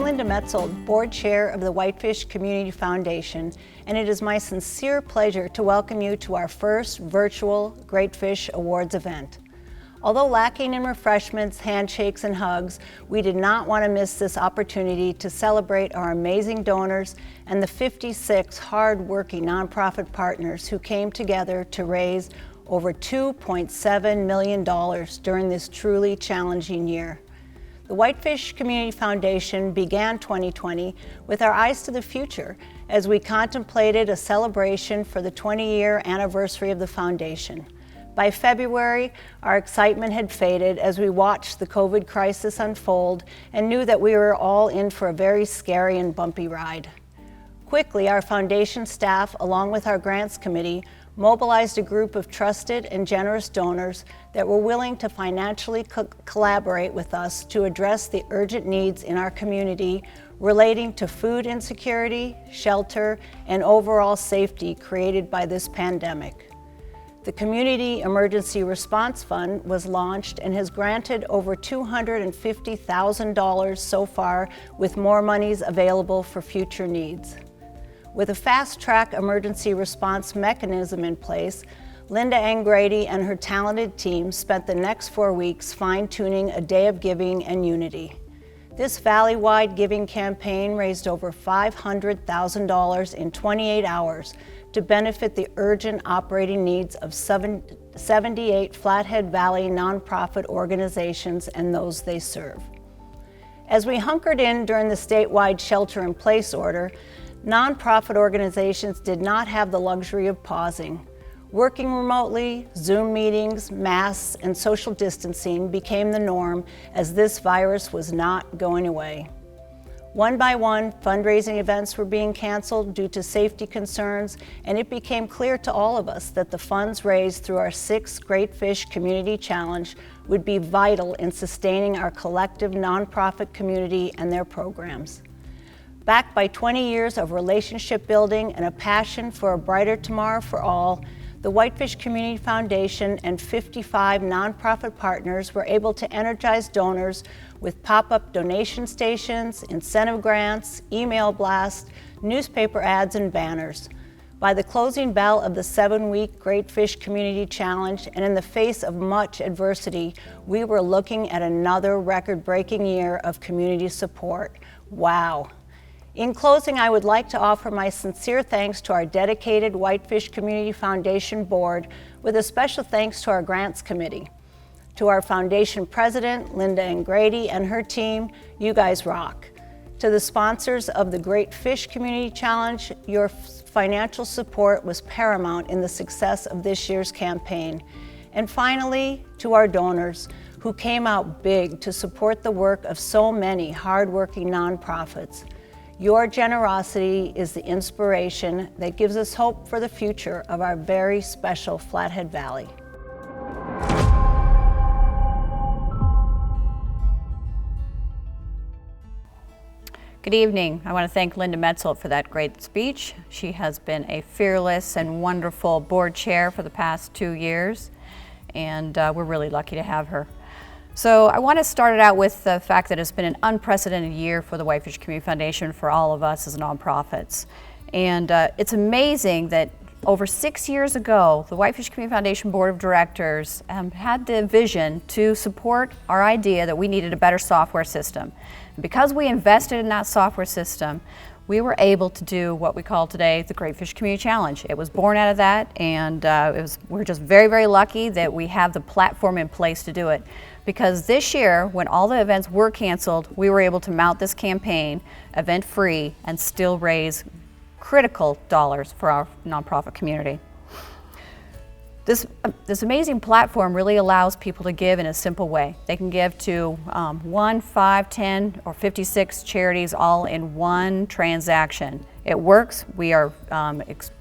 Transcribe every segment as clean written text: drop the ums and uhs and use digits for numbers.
Lynnette Donaldson, Board Chair of the Whitefish Community Foundation, and it is my sincere pleasure to welcome you to our first virtual Great Fish Awards event. Although lacking in refreshments, handshakes, and hugs, we did not want to miss this opportunity to celebrate our amazing donors and the 56 hard-working nonprofit partners who came together to raise over $2.7 million during this truly challenging year. The Whitefish Community Foundation began 2020 with our eyes to the future as we contemplated a celebration for the 20-year anniversary of the foundation. By February, our excitement had faded as we watched the COVID crisis unfold and knew that we were all in for a very scary and bumpy ride. Quickly, our foundation staff, along with our grants committee, mobilized a group of trusted and generous donors that were willing to financially collaborate with us to address the urgent needs in our community relating to food insecurity, shelter, and overall safety created by this pandemic. The Community Emergency Response Fund was launched and has granted over $250,000 so far, with more monies available for future needs. With a fast-track emergency response mechanism in place, Linda Grady and her talented team spent the next 4 weeks fine-tuning a day of giving and unity. This valley-wide giving campaign raised over $500,000 in 28 hours to benefit the urgent operating needs of 78 Flathead Valley nonprofit organizations and those they serve. As we hunkered in during the statewide shelter-in-place order, nonprofit organizations did not have the luxury of pausing. Working remotely, Zoom meetings, masks, and social distancing became the norm as this virus was not going away. One by one, fundraising events were being canceled due to safety concerns, and it became clear to all of us that the funds raised through our 6th Great Fish Community Challenge would be vital in sustaining our collective nonprofit community and their programs. Backed by 20 years of relationship building and a passion for a brighter tomorrow for all, the Whitefish Community Foundation and 55 nonprofit partners were able to energize donors with pop-up donation stations, incentive grants, email blasts, newspaper ads, and banners. By the closing bell of the 7-week Great Fish Community Challenge, and in the face of much adversity, we were looking at another record-breaking year of community support. Wow. In closing, I would like to offer my sincere thanks to our dedicated Whitefish Community Foundation Board, with a special thanks to our Grants Committee. To our Foundation President, Linda Grady, and her team, you guys rock. To the sponsors of the Great Fish Community Challenge, your financial support was paramount in the success of this year's campaign. And finally, to our donors, who came out big to support the work of so many hardworking nonprofits. Your generosity is the inspiration that gives us hope for the future of our very special Flathead Valley. Good evening. I want to thank Linda Donaldson for that great speech. She has been a fearless and wonderful board chair for the past 2 years, and we're really lucky to have her. So I want to start it out with the fact that it's been an unprecedented year for the Whitefish Community Foundation, for all of us as nonprofits. And it's amazing that over 6 years ago, the Whitefish Community Foundation Board of Directors had the vision to support our idea that we needed a better software system. And because we invested in that software system, we were able to do what we call today the Great Fish Community Challenge. It was born out of that, and we're just very, very lucky that we have the platform in place to do it. Because this year, when all the events were canceled, we were able to mount this campaign event-free and still raise critical dollars for our nonprofit community. This amazing platform really allows people to give in a simple way. They can give to 1, 5, 10, or 56 charities all in one transaction. It works. We are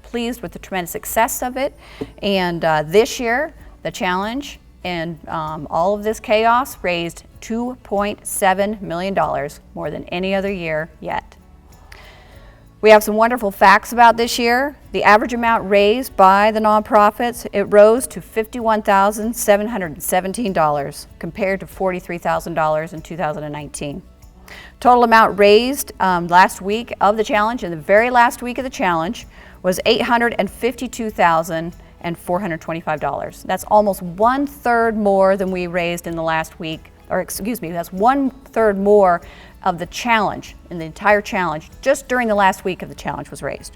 pleased with the tremendous success of it. And this year, the challenge and all of this chaos raised $2.7 million, more than any other year yet. We have some wonderful facts about this year. The average amount raised by the nonprofits, it rose to $51,717 compared to $43,000 in 2019. Total amount raised last week of the challenge, in the very last week of the challenge, was $852,425. That's almost 1/3 more than we raised in the last week, or excuse me, that's 1/3 more of the challenge, in the entire challenge, just during the last week of the challenge was raised.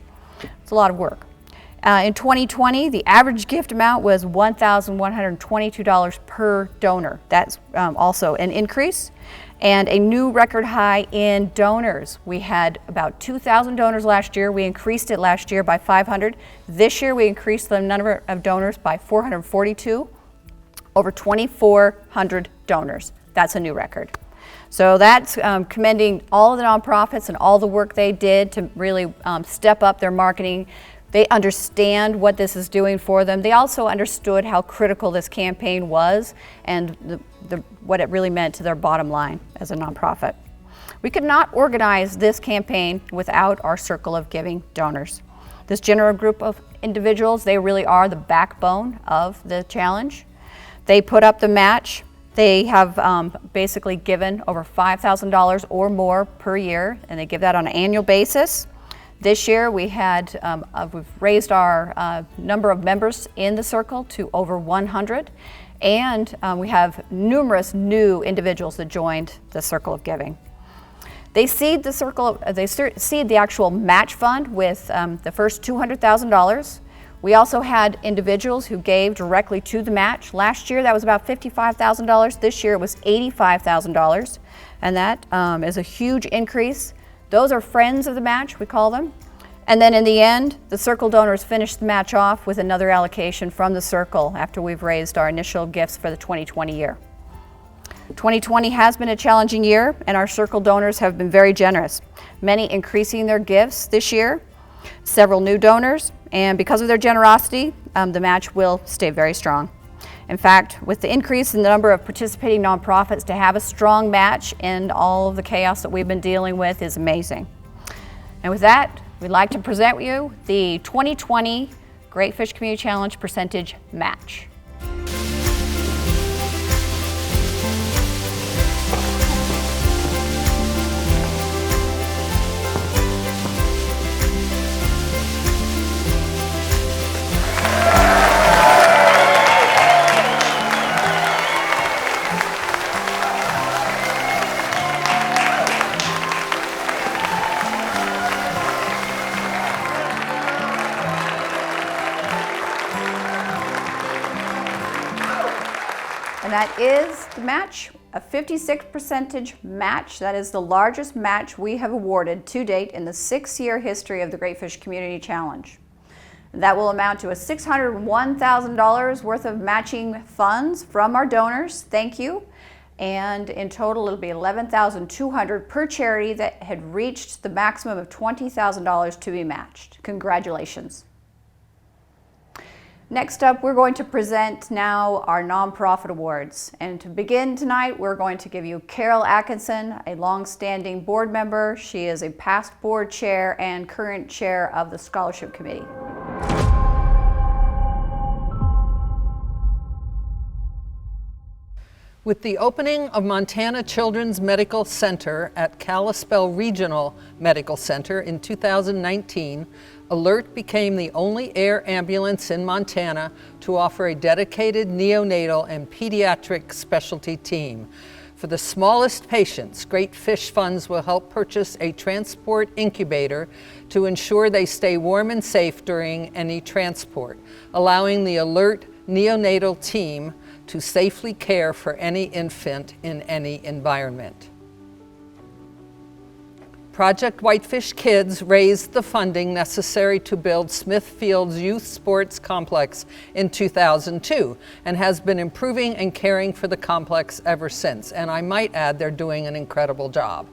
It's a lot of work. In 2020, the average gift amount was $1,122 per donor. That's also an increase, and a new record high in donors. We had about 2,000 donors last year. We increased it last year by 500. This year we increased the number of donors by 442, over 2,400 donors. That's a new record. So that's commending all of the nonprofits and all the work they did to really step up their marketing. They understand what this is doing for them. They also understood how critical this campaign was and what it really meant to their bottom line as a nonprofit. We could not organize this campaign without our Circle of Giving donors. This general group of individuals, they really are the backbone of the challenge. They put up the match. They have basically given over $5,000 or more per year, and they give that on an annual basis. This year we had, we've raised our number of members in the circle to over 100, and we have numerous new individuals that joined the Circle of Giving. They seed the seed the actual match fund with the first $200,000. We also had individuals who gave directly to the match. Last year that was about $55,000. This year it was $85,000, and that is a huge increase. Those are friends of the match, we call them. And then in the end, the Circle donors finished the match off with another allocation from the Circle after we've raised our initial gifts for the 2020 year. 2020 has been a challenging year, and our Circle donors have been very generous, many increasing their gifts this year, several new donors, and because of their generosity, the match will stay very strong. In fact, with the increase in the number of participating nonprofits, to have a strong match in all of the chaos that we've been dealing with is amazing. And with that, we'd like to present you the 2020 Great Fish Community Challenge Percentage Match. And that is the match, a 56% match. That is the largest match we have awarded to date in the 6-year history of the Great Fish Community Challenge. That will amount to a $601,000 worth of matching funds from our donors. Thank you. And in total, it'll be $11,200 per charity that had reached the maximum of $20,000 to be matched. Congratulations. Next up, we're going to present now our nonprofit awards. And to begin tonight, we're going to give you Carol Atkinson, a long-standing board member. She is a past board chair and current chair of the Scholarship Committee. With the opening of Montana Children's Medical Center at Kalispell Regional Medical Center in 2019, Alert became the only air ambulance in Montana to offer a dedicated neonatal and pediatric specialty team. For the smallest patients, Great Fish Funds will help purchase a transport incubator to ensure they stay warm and safe during any transport, allowing the Alert neonatal team to safely care for any infant in any environment. Project Whitefish Kids raised the funding necessary to build Smithfield's Youth Sports Complex in 2002 and has been improving and caring for the complex ever since. And I might add, they're doing an incredible job.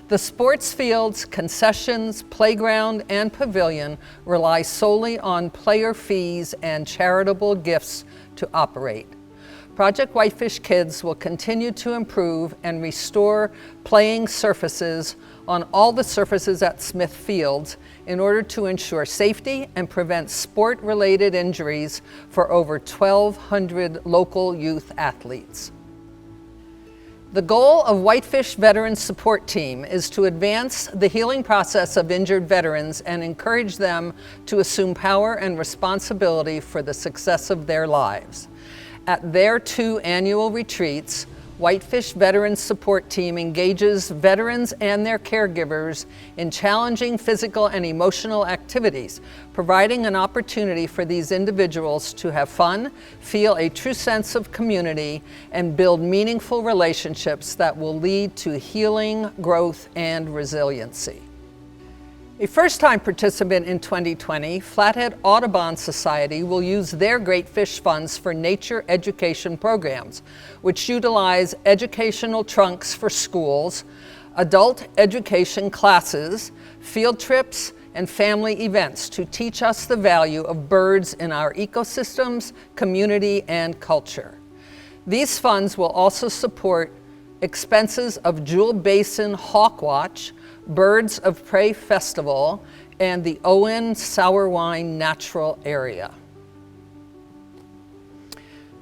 The sports fields, concessions, playground, and pavilion rely solely on player fees and charitable gifts to operate. Project Whitefish Kids will continue to improve and restore playing surfaces on all the surfaces at Smith Fields in order to ensure safety and prevent sport-related injuries for over 1,200 local youth athletes. The goal of Whitefish Veterans Support Team is to advance the healing process of injured veterans and encourage them to assume power and responsibility for the success of their lives. At their 2 annual retreats, Whitefish Veterans Support Team engages veterans and their caregivers in challenging physical and emotional activities, providing an opportunity for these individuals to have fun, feel a true sense of community, and build meaningful relationships that will lead to healing, growth, and resiliency. A first-time participant in 2020, Flathead Audubon Society will use their Great Fish funds for nature education programs, which utilize educational trunks for schools, adult education classes, field trips, and family events to teach us the value of birds in our ecosystems, community, and culture. These funds will also support expenses of Jewel Basin Hawk Watch, Birds of Prey Festival, and the Owen Sour Wine Natural Area.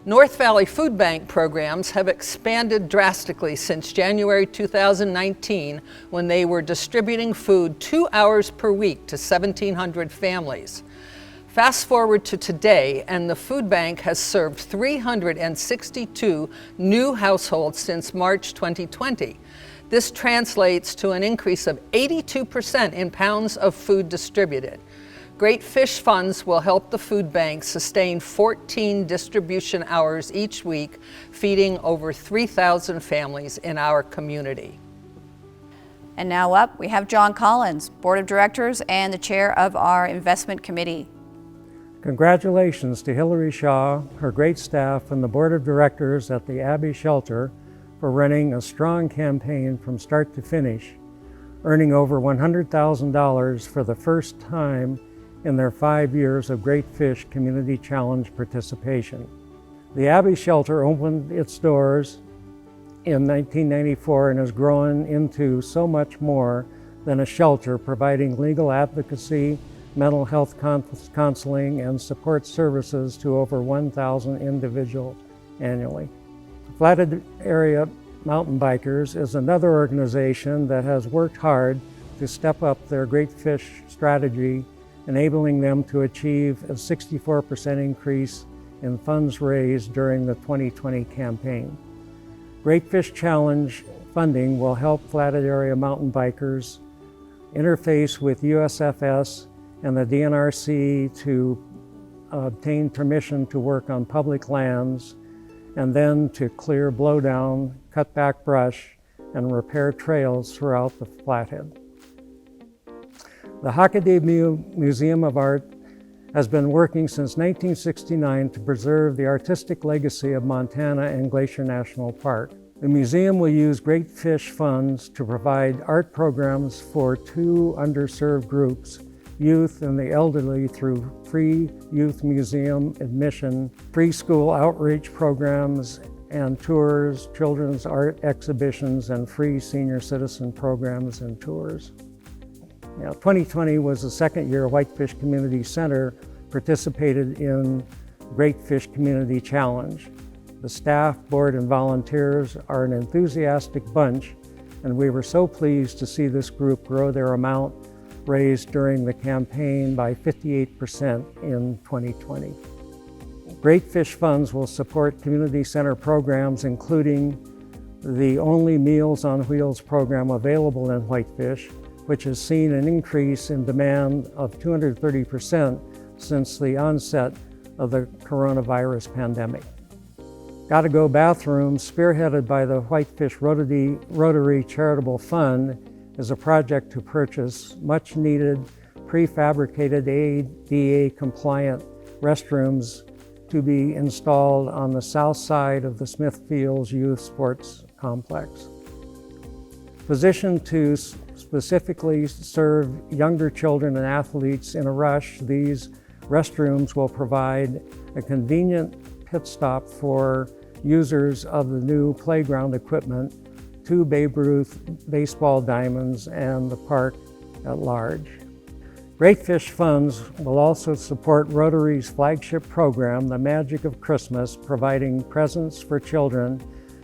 North Valley Food Bank programs have expanded drastically since January 2019, when they were distributing food 2 hours per week to 1,700 families. Fast forward to today, and the food bank has served 362 new households since March 2020. This translates to an increase of 82% in pounds of food distributed. Great Fish funds will help the food bank sustain 14 distribution hours each week, feeding over 3,000 families in our community. And now up, we have John Collins, Board of Directors and the Chair of our Investment Committee. Congratulations to Hillary Shaw, her great staff, and the Board of Directors at the Abbey Shelter for running a strong campaign from start to finish, earning over $100,000 for the first time in their 5 years of Great Fish Community Challenge participation. The Abbey Shelter opened its doors in 1994 and has grown into so much more than a shelter, providing legal advocacy, mental health counseling, and support services to over 1,000 individuals annually. Flathead Area Mountain Bikers is another organization that has worked hard to step up their Great Fish strategy, enabling them to achieve a 64% increase in funds raised during the 2020 campaign. Great Fish Challenge funding will help Flathead Area Mountain Bikers interface with USFS and the DNRC to obtain permission to work on public lands, and then to clear blowdown, cut back brush, and repair trails throughout the Flathead. The Hockaday Museum of Art has been working since 1969 to preserve the artistic legacy of Montana and Glacier National Park. The museum will use Great Fish funds to provide art programs for 2 underserved groups, youth and the elderly, through free youth museum admission, preschool outreach programs and tours, children's art exhibitions, and free senior citizen programs and tours. 2020 was the second year Whitefish Community Center participated in Great Fish Community Challenge. The staff, board, and volunteers are an enthusiastic bunch, and we were so pleased to see this group grow their amount raised during the campaign by 58% in 2020. Great Fish funds will support community center programs, including the only Meals on Wheels program available in Whitefish, which has seen an increase in demand of 230% since the onset of the coronavirus pandemic. Gotta Go Bathrooms, spearheaded by the Whitefish Rotary Charitable Fund, is a project to purchase much-needed prefabricated ADA-compliant restrooms to be installed on the south side of the Smithfields Youth Sports Complex. Positioned to specifically serve younger children and athletes in a rush, these restrooms will provide a convenient pit stop for users of the new playground equipment, 2 Babe Ruth baseball diamonds, and the park at large. Great Fish funds will also support Rotary's flagship program, The Magic of Christmas, providing presents for children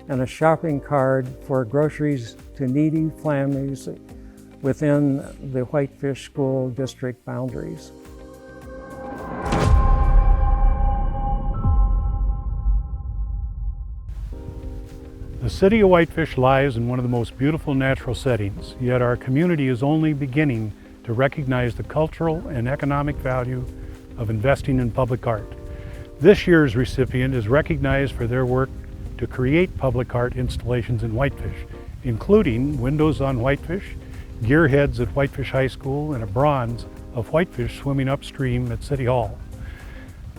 and a shopping cart for groceries to needy families within the Whitefish School District boundaries. The city of Whitefish lies in one of the most beautiful natural settings, yet our community is only beginning to recognize the cultural and economic value of investing in public art. This year's recipient is recognized for their work to create public art installations in Whitefish, including Windows on Whitefish, Gearheads at Whitefish High School, and a bronze of Whitefish swimming upstream at City Hall.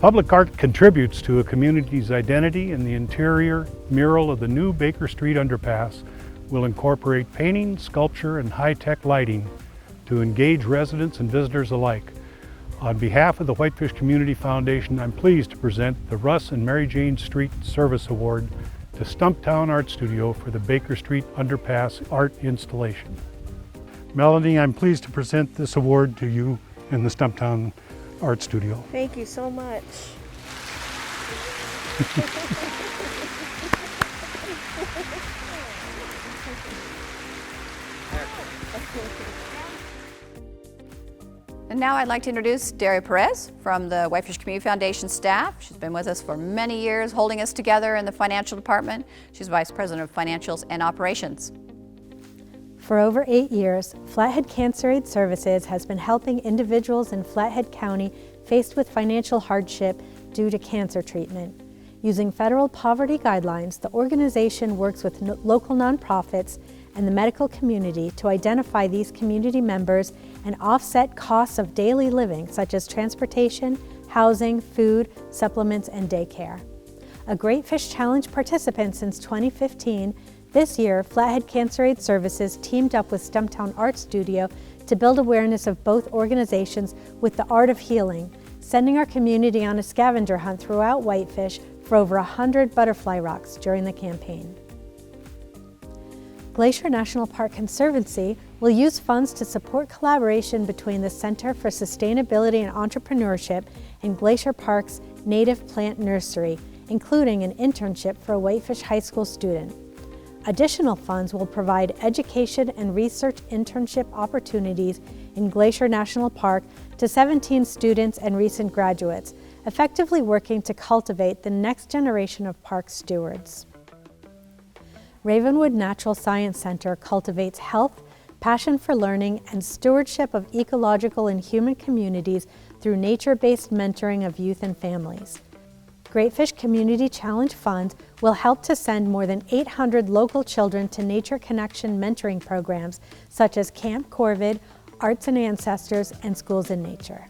Public art contributes to a community's identity, and the interior mural of the new Baker Street underpass will incorporate painting, sculpture, and high-tech lighting to engage residents and visitors alike. On behalf of the Whitefish Community Foundation, I'm pleased to present the Russ and Mary Jane Street Service Award to Stumptown Art Studio for the Baker Street Underpass art installation. Melanie, I'm pleased to present this award to you in the Stumptown Art Studio. Thank you so much. And now I'd like to introduce Daria Perez from the Whitefish Community Foundation staff. She's been with us for many years, holding us together in the financial department. She's Vice President of Financials and Operations. For over 8 years, Flathead Cancer Aid Services has been helping individuals in Flathead County faced with financial hardship due to cancer treatment. Using federal poverty guidelines, the organization works with local nonprofits and the medical community to identify these community members and offset costs of daily living, such as transportation, housing, food, supplements, and daycare. A Great Fish Challenge participant since 2015, this year, Flathead Cancer Aid Services teamed up with Stumptown Art Studio to build awareness of both organizations with the art of healing, sending our community on a scavenger hunt throughout Whitefish for over 100 butterfly rocks during the campaign. Glacier National Park Conservancy will use funds to support collaboration between the Center for Sustainability and Entrepreneurship and Glacier Park's Native Plant Nursery, including an internship for a Whitefish High School student. Additional funds will provide education and research internship opportunities in Glacier National Park to 17 students and recent graduates, effectively working to cultivate the next generation of park stewards. Ravenwood Natural Science Center cultivates health, passion for learning, and stewardship of ecological and human communities through nature-based mentoring of youth and families. Great Fish Community Challenge Fund will help to send more than 800 local children to Nature Connection mentoring programs such as Camp Corvid, Arts and Ancestors, and Schools in Nature.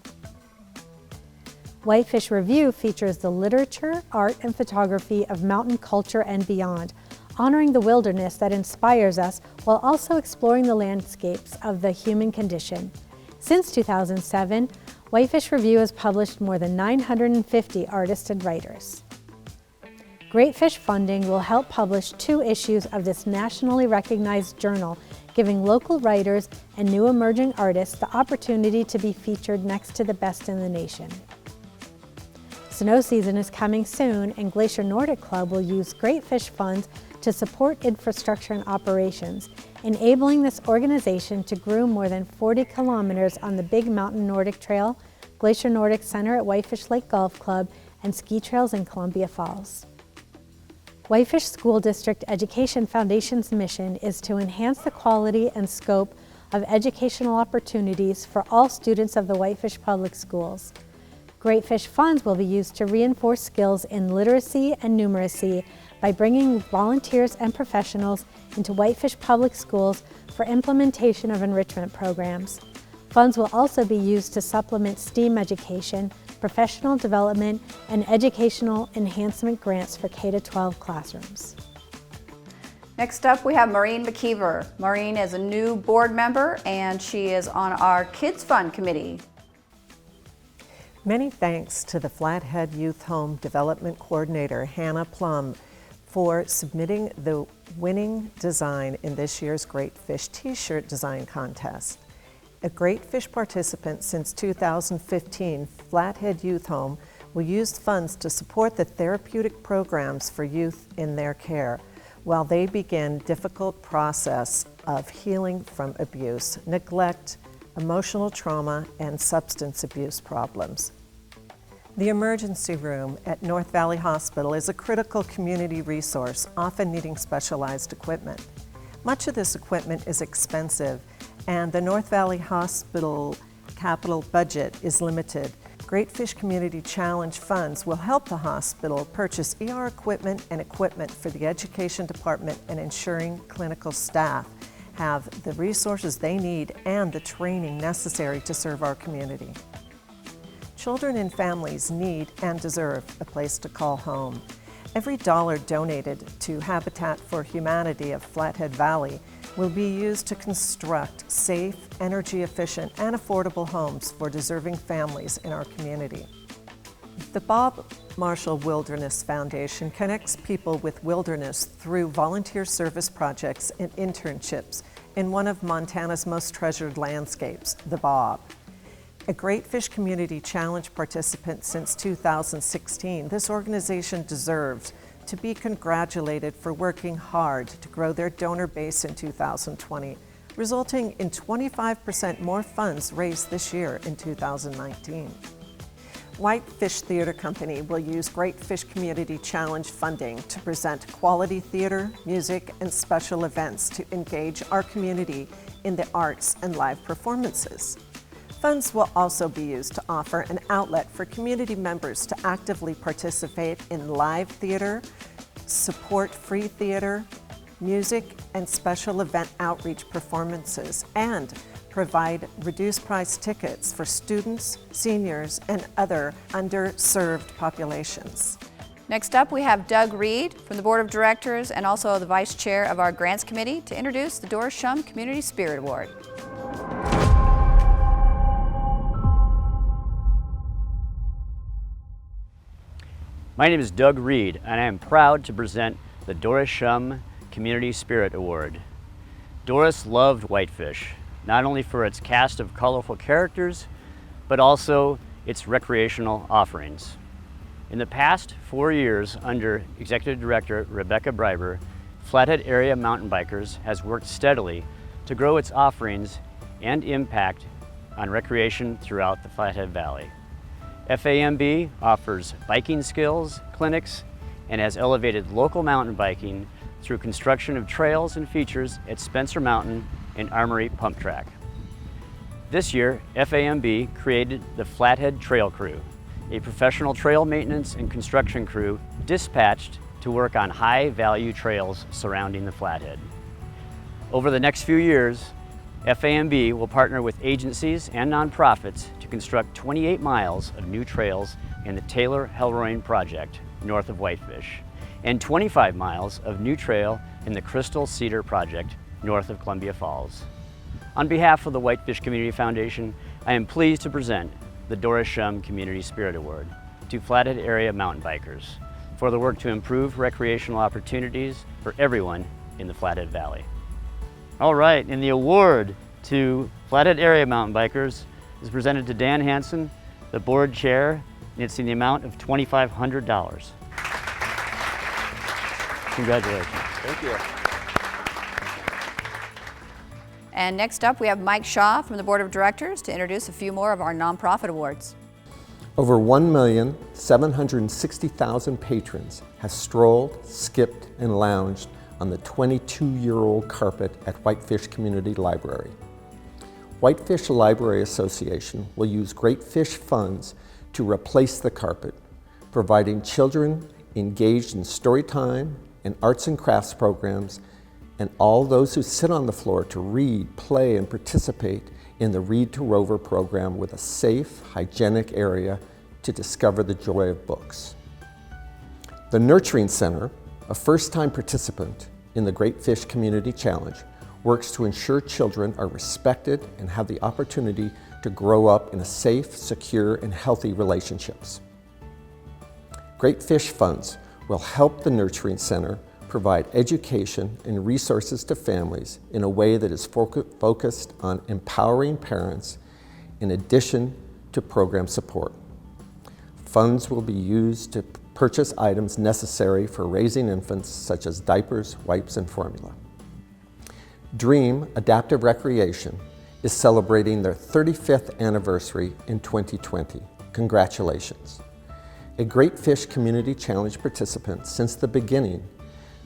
Whitefish Review features the literature, art, and photography of mountain culture and beyond, honoring the wilderness that inspires us while also exploring the landscapes of the human condition. Since 2007, Whitefish Review has published more than 950 artists and writers. Great Fish funding will help publish 2 issues of this nationally recognized journal, giving local writers and new emerging artists the opportunity to be featured next to the best in the nation. Snow season is coming soon, and Glacier Nordic Club will use Great Fish funds to support infrastructure and operations, enabling this organization to groom more than 40 kilometers on the Big Mountain Nordic Trail, Glacier Nordic Center at Whitefish Lake Golf Club, and ski trails in Columbia Falls. Whitefish School District Education Foundation's mission is to enhance the quality and scope of educational opportunities for all students of the Whitefish Public Schools. Great Fish funds will be used to reinforce skills in literacy and numeracy by bringing volunteers and professionals into Whitefish Public Schools for implementation of enrichment programs. Funds will also be used to supplement STEAM education, professional development, and educational enhancement grants for K-12 classrooms. Next up, we have Maureen McKeever. Maureen is a new board member, and she is on our Kids Fund Committee. Many thanks to the Flathead Youth Home Development Coordinator, Hannah Plum, for submitting the winning design in this year's Great Fish T-shirt design contest. A Great Fish participant since 2015, Flathead Youth Home will use funds to support the therapeutic programs for youth in their care. while they begin difficult process of healing from abuse, neglect, emotional trauma, and substance abuse problems. The emergency room at North Valley Hospital is a critical community resource, often needing specialized equipment. Much of this equipment is expensive, and the North Valley Hospital capital budget is limited. Great Fish Community Challenge funds will help the hospital purchase ER equipment and equipment for the education department and ensuring clinical staff have the resources they need and the training necessary to serve our community. Children and families need and deserve a place to call home. Every dollar donated to Habitat for Humanity of Flathead Valley will be used to construct safe, energy-efficient, and affordable homes for deserving families in our community. The Bob Marshall Wilderness Foundation connects people with wilderness through volunteer service projects and internships in one of Montana's most treasured landscapes, the Bob. A Great Fish Community Challenge participant since 2016, this organization deserves to be congratulated for working hard to grow their donor base in 2020, resulting in 25% more funds raised this year in 2019. Whitefish Theater Company will use Great Fish Community Challenge funding to present quality theater, music, and special events to engage our community in the arts and live performances. Funds will also be used to offer an outlet for community members to actively participate in live theater, support free theater, music, and special event outreach performances, and provide reduced price tickets for students, seniors, and other underserved populations. Next up, we have Doug Reed from the Board of Directors and also the Vice Chair of our Grants Committee to introduce the Doris Shum Community Spirit Award. My name is Doug Reed, and I am proud to present the Doris Shum Community Spirit Award. Doris loved Whitefish, not only for its cast of colorful characters, but also its recreational offerings. In the past 4 years under Executive Director Rebecca Breiber, Flathead Area Mountain Bikers has worked steadily to grow its offerings and impact on recreation throughout the Flathead Valley. FAMB offers biking skills, clinics, and has elevated local mountain biking through construction of trails and features at Spencer Mountain and Armory Pump Track. This year, FAMB created the Flathead Trail Crew, a professional trail maintenance and construction crew dispatched to work on high-value trails surrounding the Flathead. Over the next few years, FAMB will partner with agencies and nonprofits to construct 28 miles of new trails in the Taylor-Helroyne project north of Whitefish, and 25 miles of new trail in the Crystal Cedar project north of Columbia Falls. On behalf of the Whitefish Community Foundation, I am pleased to present the Doris Shum Community Spirit Award to Flathead Area Mountain Bikers for the work to improve recreational opportunities for everyone in the Flathead Valley. All right, and the award to Flathead Area Mountain Bikers is presented to Dan Hansen, the board chair, and it's in the amount of $2,500. Congratulations. Thank you. And next up, we have Mike Shaw from the Board of Directors to introduce a few more of our nonprofit awards. Over 1,760,000 patrons have strolled, skipped, and lounged on the 22-year-old carpet at Whitefish Community Library. Whitefish Library Association will use Great Fish funds to replace the carpet, providing children engaged in story time and arts and crafts programs, and all those who sit on the floor to read, play, and participate in the Read to Rover program with a safe, hygienic area to discover the joy of books. The Nurturing Center, a first-time participant in the Great Fish Community Challenge, works to ensure children are respected and have the opportunity to grow up in a safe, secure, and healthy relationships. Great Fish funds will help the Nurturing Center provide education and resources to families in a way that is focused on empowering parents in addition to program support. Funds will be used to purchase items necessary for raising infants, such as diapers, wipes, and formula. Dream Adaptive Recreation is celebrating their 35th anniversary in 2020. Congratulations. A Great Fish Community Challenge participant since the beginning,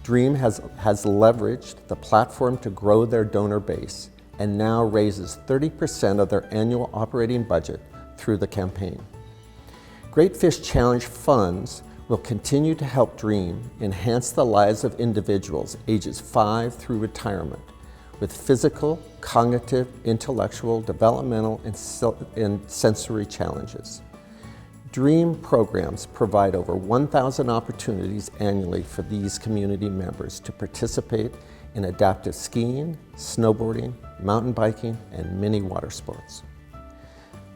Dream has leveraged the platform to grow their donor base and now raises 30% of their annual operating budget through the campaign. Great Fish Challenge funds will continue to help Dream enhance the lives of individuals ages 5 through retirement with physical, cognitive, intellectual, developmental, and sensory challenges. Dream programs provide over 1,000 opportunities annually for these community members to participate in adaptive skiing, snowboarding, mountain biking, and many water sports.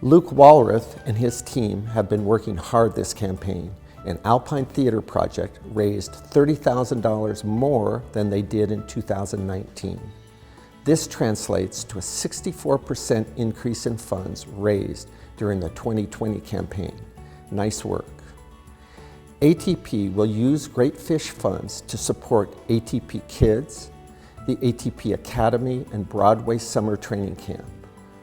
Luke Walrath and his team have been working hard this campaign, and Alpine Theater Project raised $30,000 more than they did in 2019. This translates to a 64% increase in funds raised during the 2020 campaign. Nice work. ATP will use Great Fish funds to support ATP Kids, the ATP Academy, and Broadway Summer Training Camp,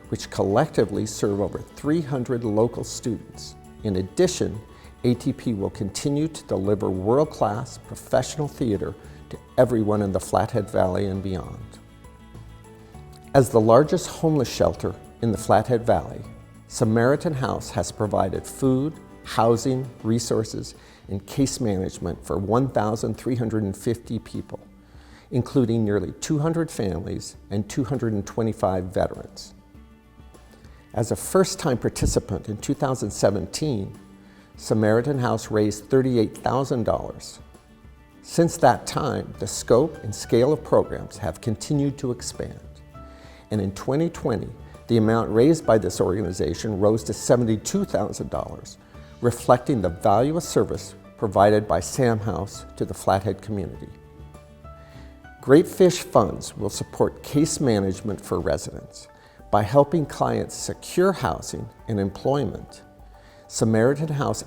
which collectively serve over 300 local students. In addition, ATP will continue to deliver world-class professional theater to everyone in the Flathead Valley and beyond. As the largest homeless shelter in the Flathead Valley, Samaritan House has provided food, housing, resources, and case management for 1,350 people, including nearly 200 families and 225 veterans. As a first-time participant in 2017, Samaritan House raised $38,000. Since that time, the scope and scale of programs have continued to expand. And in 2020, the amount raised by this organization rose to $72,000, reflecting the value of service provided by Sam House to the Flathead community. Great Fish funds will support case management for residents by helping clients secure housing and employment. Samaritan House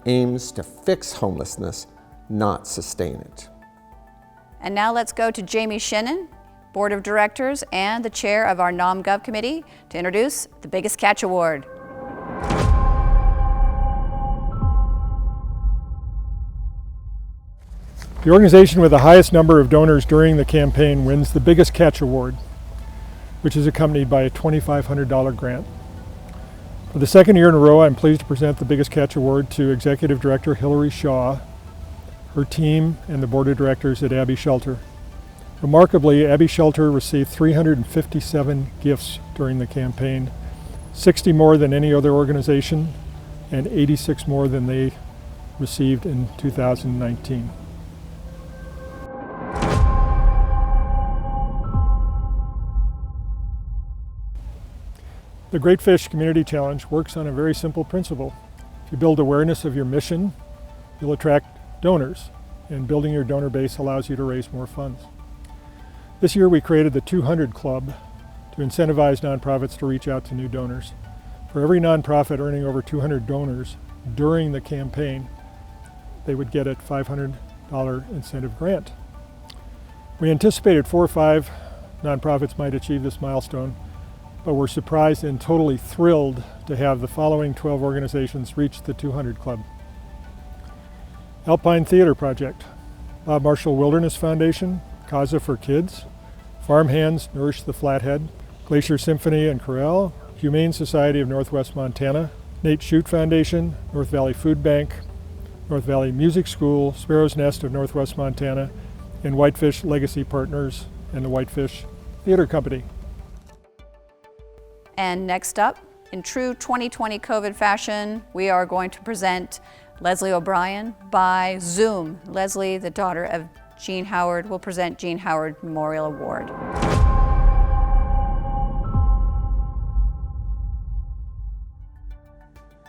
aims to fix homelessness, not sustain it. And now let's go to Jamie Shinnon, Board of Directors and the Chair of our NomGov Committee, to introduce the Biggest Catch Award. The organization with the highest number of donors during the campaign wins the Biggest Catch Award, which is accompanied by a $2,500 grant. For the second year in a row, I'm pleased to present the Biggest Catch Award to Executive Director Hillary Shaw, her team, and the Board of Directors at Abbey Shelter. Remarkably, Abbey Shelter received 357 gifts during the campaign, 60 more than any other organization, and 86 more than they received in 2019. The Great Fish Community Challenge works on a very simple principle. If you build awareness of your mission, you'll attract donors, and building your donor base allows you to raise more funds. This year we created the 200 Club to incentivize nonprofits to reach out to new donors. For every nonprofit earning over 200 donors during the campaign, they would get a $500 incentive grant. We anticipated 4 or 5 nonprofits might achieve this milestone, but we're surprised and totally thrilled to have the following 12 organizations reach the 200 Club. Alpine Theater Project, Bob Marshall Wilderness Foundation, CASA for Kids, Farm Hands Nourish the Flathead, Glacier Symphony and Chorale, Humane Society of Northwest Montana, Nate Shute Foundation, North Valley Food Bank, North Valley Music School, Sparrow's Nest of Northwest Montana, and Whitefish Legacy Partners and the Whitefish Theater Company. And next up, in true 2020 COVID fashion, we are going to present Leslie O'Brien by Zoom. Leslie, the daughter of Gene Howard, will present Gene Howard Memorial Award.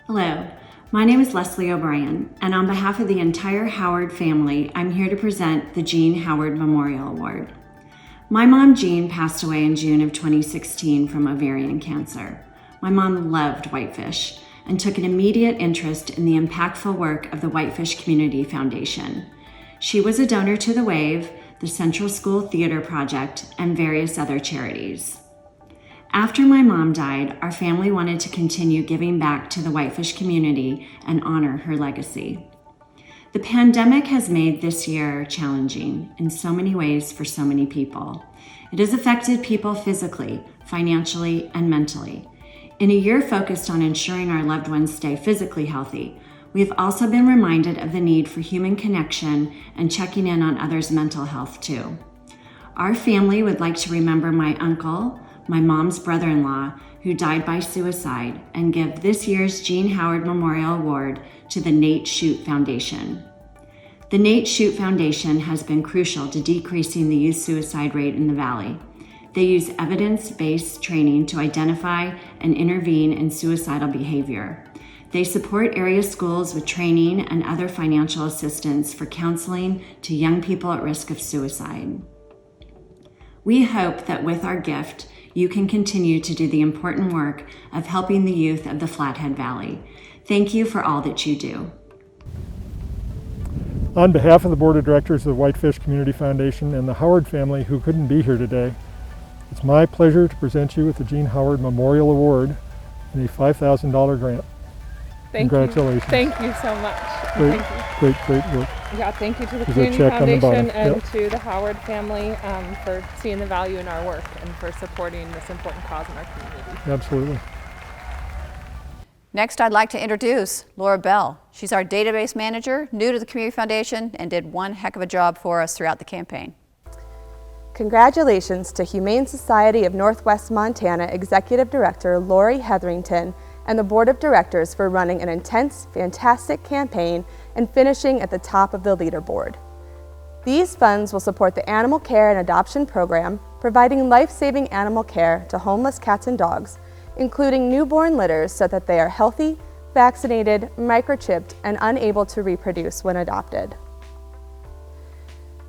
Hello, my name is Leslie O'Brien, and on behalf of the entire Howard family, I'm here to present the Gene Howard Memorial Award. My mom, Jean, passed away in June of 2016 from ovarian cancer. My mom loved whitefish, and took an immediate interest in the impactful work of the Whitefish Community Foundation. She was a donor to the WAVE, the Central School Theater Project, and various other charities. After my mom died, our family wanted to continue giving back to the Whitefish community and honor her legacy. The pandemic has made this year challenging in so many ways for so many people. It has affected people physically, financially, and mentally. In a year focused on ensuring our loved ones stay physically healthy, we have also been reminded of the need for human connection and checking in on others' mental health too. Our family would like to remember my uncle, my mom's brother-in-law, who died by suicide, and give this year's Jean Howard Memorial Award to the Nate Shute Foundation. The Nate Shute Foundation has been crucial to decreasing the youth suicide rate in the Valley. They use evidence-based training to identify and intervene in suicidal behavior. They support area schools with training and other financial assistance for counseling to young people at risk of suicide. We hope that with our gift, you can continue to do the important work of helping the youth of the Flathead Valley. Thank you for all that you do. On behalf of the Board of Directors of the Whitefish Community Foundation and the Howard family who couldn't be here today, it's my pleasure to present you with the Jean Howard Memorial Award and a $5,000 grant. Congratulations. Thank you so much. Great, great work. Yeah, thank you to the There's a Community check on the Foundation bottom. and to the Howard family for seeing the value in our work and for supporting this important cause in our community. Absolutely. Next, I'd like to introduce Laura Bell. She's our database manager, new to the Community Foundation, and did one heck of a job for us throughout the campaign. Congratulations to Humane Society of Northwest Montana Executive Director Lori Hetherington and the Board of Directors for running an intense, fantastic campaign and finishing at the top of the leaderboard. These funds will support the Animal Care and Adoption Program, providing life-saving animal care to homeless cats and dogs, including newborn litters so that they are healthy, vaccinated, microchipped, and unable to reproduce when adopted.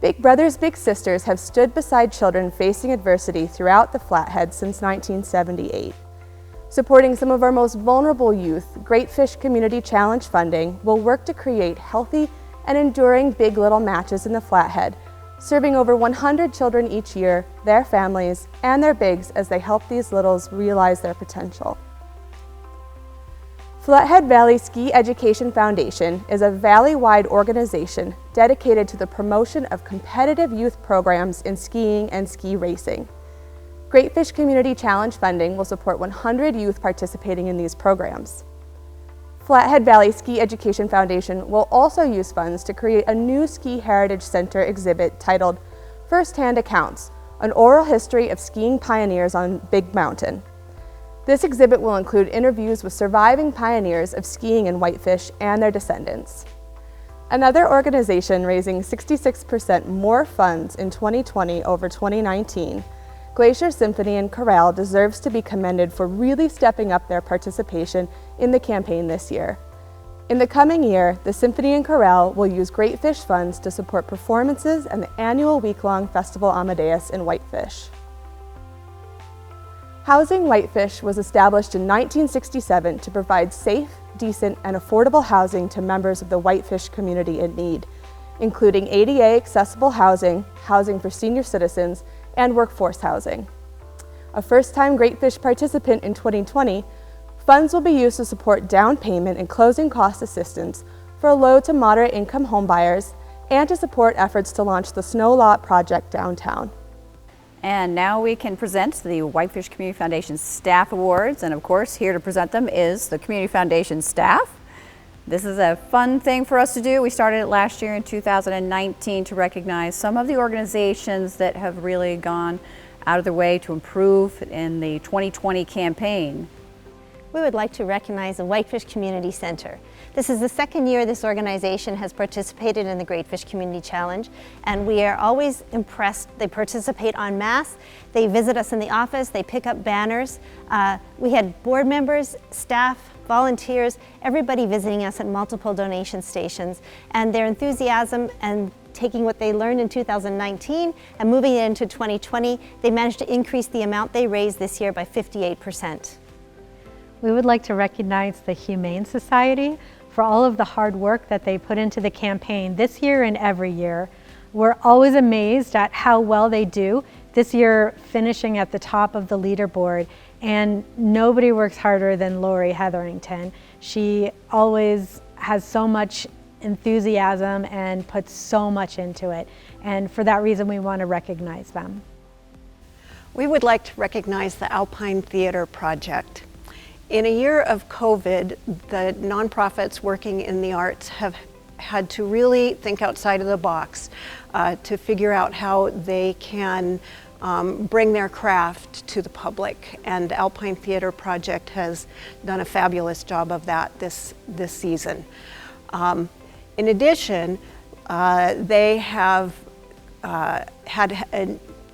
Big Brothers Big Sisters have stood beside children facing adversity throughout the Flathead since 1978. Supporting some of our most vulnerable youth, Great Fish Community Challenge funding will work to create healthy and enduring Big Little matches in the Flathead, serving over 100 children each year, their families, and their bigs as they help these littles realize their potential. Flathead Valley Ski Education Foundation is a valley-wide organization dedicated to the promotion of competitive youth programs in skiing and ski racing. Great Fish Community Challenge funding will support 100 youth participating in these programs. Flathead Valley Ski Education Foundation will also use funds to create a new Ski Heritage Center exhibit titled First-Hand Accounts, an oral history of skiing pioneers on Big Mountain. This exhibit will include interviews with surviving pioneers of skiing in Whitefish and their descendants. Another organization raising 66% more funds in 2020 over 2019, Glacier Symphony and Chorale, deserves to be commended for really stepping up their participation in the campaign this year. In the coming year, the Symphony and Chorale will use Great Fish funds to support performances and the annual week-long Festival Amadeus in Whitefish. Housing Whitefish was established in 1967 to provide safe, decent, and affordable housing to members of the Whitefish community in need, including ADA accessible housing, housing for senior citizens, and workforce housing. A first-time Great Fish participant in 2020, funds will be used to support down payment and closing cost assistance for low to moderate income homebuyers and to support efforts to launch the Snow Lot project downtown. And now we can present the Whitefish Community Foundation Staff Awards, and of course here to present them is the Community Foundation staff. This is a fun thing for us to do. We started it last year in 2019 to recognize some of the organizations that have really gone out of their way to improve in the 2020 campaign. We would like to recognize the Whitefish Community Center. This is the second year this organization has participated in the Great Fish Community Challenge, and we are always impressed. They participate en masse. They visit us in the office. They pick up banners. We had board members, staff, volunteers, everybody visiting us at multiple donation stations, and their enthusiasm and taking what they learned in 2019 and moving it into 2020, they managed to increase the amount they raised this year by 58%. We would like to recognize the Humane Society for all of the hard work that they put into the campaign this year and every year. We're always amazed at how well they do, this year finishing at the top of the leaderboard, and nobody works harder than Lori Hetherington. She always has so much enthusiasm and puts so much into it, and for that reason we want to recognize them. We would like to recognize the Alpine Theater Project. In a year of COVID, the nonprofits working in the arts have had to really think outside of the box to figure out how they can bring their craft to the public, and the Alpine Theater Project has done a fabulous job of that this season. In addition, they have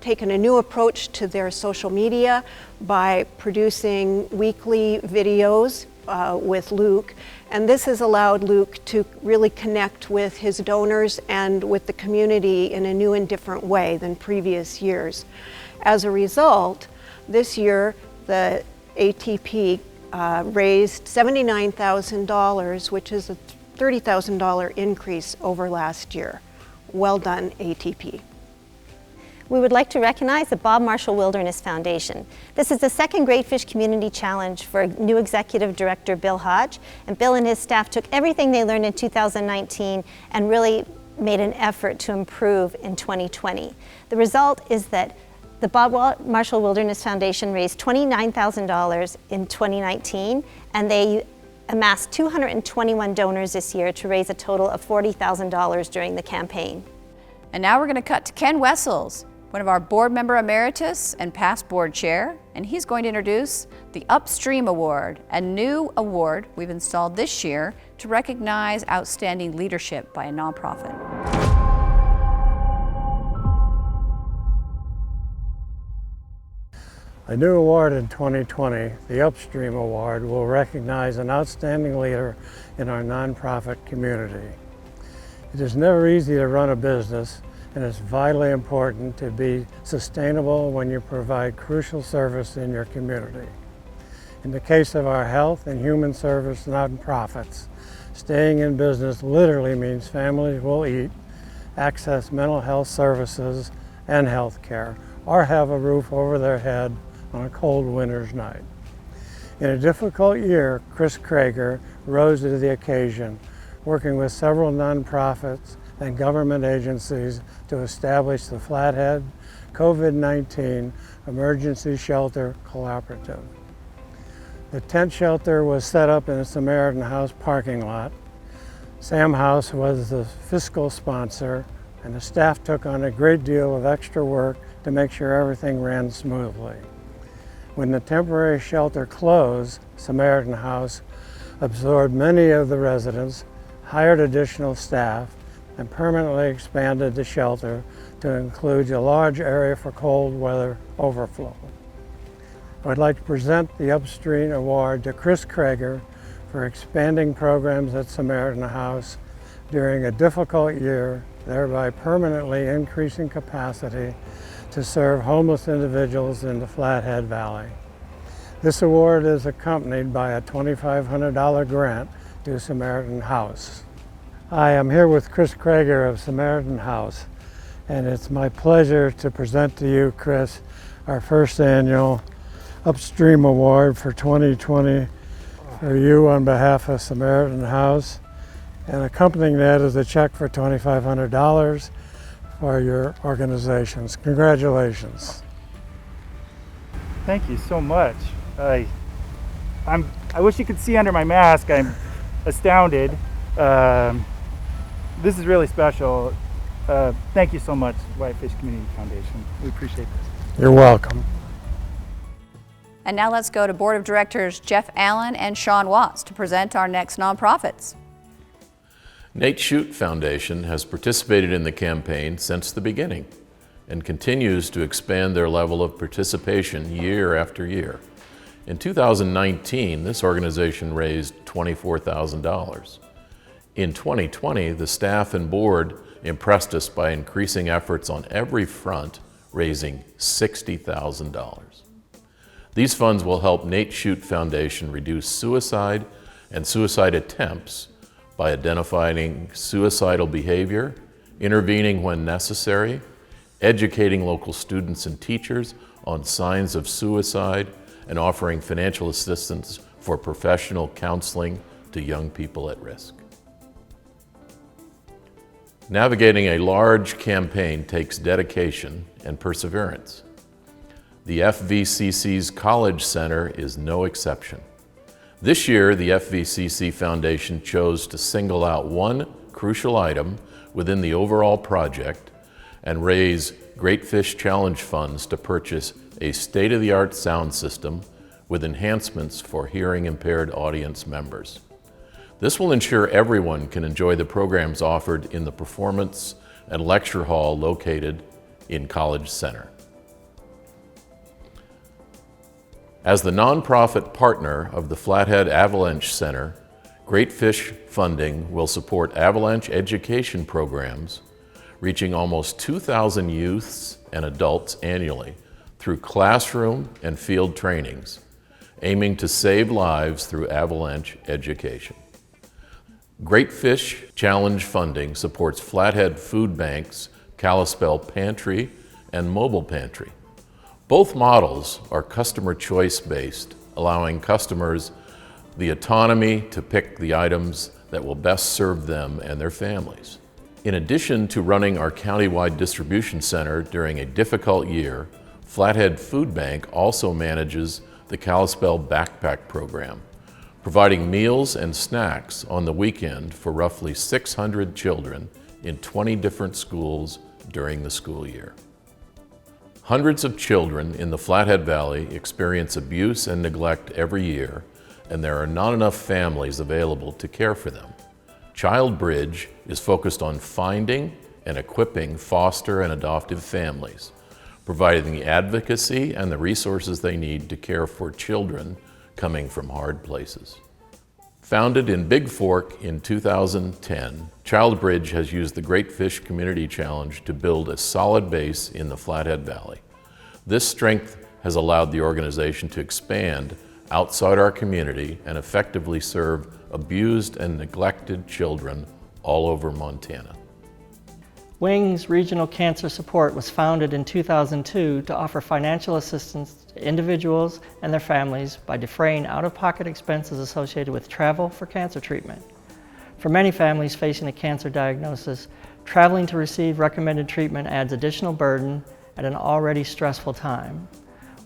taken a new approach to their social media by producing weekly videos with Luke, and this has allowed Luke to really connect with his donors and with the community in a new and different way than previous years. As a result, this year the ATP raised $79,000, which is a $30,000 increase over last year. Well done, ATP. We would like to recognize the Bob Marshall Wilderness Foundation. This is the second Great Fish Community Challenge for new Executive Director Bill Hodge, and Bill and his staff took everything they learned in 2019 and really made an effort to improve in 2020. The result is that the Bob Marshall Wilderness Foundation raised $29,000 in 2019, and they amassed 221 donors this year to raise a total of $40,000 during the campaign. And now we're going to cut to Ken Wessels, one of our board member emeritus and past board chair, and he's going to introduce the Upstream Award, a new award we've installed this year to recognize outstanding leadership by a nonprofit. A new award in 2020, the Upstream Award, will recognize an outstanding leader in our nonprofit community. It is never easy to run a business, and it's vitally important to be sustainable when you provide crucial service in your community. In the case of our health and human service nonprofits, staying in business literally means families will eat, access mental health services and health care, or have a roof over their head on a cold winter's night. In a difficult year, Chris Krager rose to the occasion, working with several nonprofits and government agencies to establish the Flathead COVID-19 Emergency Shelter Collaborative. The tent shelter was set up in the Samaritan House parking lot. Sam House was the fiscal sponsor, and the staff took on a great deal of extra work to make sure everything ran smoothly. When the temporary shelter closed, Samaritan House absorbed many of the residents, hired additional staff, and permanently expanded the shelter to include a large area for cold weather overflow. I'd like to present the Upstream Award to Chris Krager for expanding programs at Samaritan House during a difficult year, thereby permanently increasing capacity to serve homeless individuals in the Flathead Valley. This award is accompanied by a $2,500 grant to Samaritan House. I am here with Chris Krager of Samaritan House, and it's my pleasure to present to you, Chris, our first annual Upstream Award for 2020 for you on behalf of Samaritan House. And accompanying that is a check for $2,500 for your organizations. Congratulations. Thank you so much. I wish you could see under my mask. I'm astounded. This is really special. Thank you so much, Whitefish Community Foundation. We appreciate this. You're welcome. And now let's go to Board of Directors Jeff Allen and Sean Watts to present our next nonprofits. Nate Shute Foundation has participated in the campaign since the beginning and continues to expand their level of participation year after year. In 2019, this organization raised $24,000. In 2020, the staff and board impressed us by increasing efforts on every front, raising $60,000. These funds will help Nate Shute Foundation reduce suicide and suicide attempts by identifying suicidal behavior, intervening when necessary, educating local students and teachers on signs of suicide, and offering financial assistance for professional counseling to young people at risk. Navigating a large campaign takes dedication and perseverance. The FVCC's College Center is no exception. This year, the FVCC Foundation chose to single out one crucial item within the overall project and raise Great Fish Challenge funds to purchase a state-of-the-art sound system with enhancements for hearing-impaired audience members. This will ensure everyone can enjoy the programs offered in the performance and lecture hall located in College Center. As the nonprofit partner of the Flathead Avalanche Center, Great Fish funding will support avalanche education programs reaching almost 2,000 youths and adults annually through classroom and field trainings, aiming to save lives through avalanche education. Great Fish Challenge funding supports Flathead Food Bank's Kalispell Pantry and Mobile Pantry. Both models are customer choice based, allowing customers the autonomy to pick the items that will best serve them and their families. In addition to running our countywide distribution center during a difficult year, Flathead Food Bank also manages the Kalispell Backpack Program, providing meals and snacks on the weekend for roughly 600 children in 20 different schools during the school year. Hundreds of children in the Flathead Valley experience abuse and neglect every year, and there are not enough families available to care for them. Child Bridge is focused on finding and equipping foster and adoptive families, providing the advocacy and the resources they need to care for children coming from hard places. Founded in Big Fork in 2010, Child Bridge has used the Great Fish Community Challenge to build a solid base in the Flathead Valley. This strength has allowed the organization to expand outside our community and effectively serve abused and neglected children all over Montana. WING's Regional Cancer Support was founded in 2002 to offer financial assistance to individuals and their families by defraying out-of-pocket expenses associated with travel for cancer treatment. For many families facing a cancer diagnosis, traveling to receive recommended treatment adds additional burden at an already stressful time.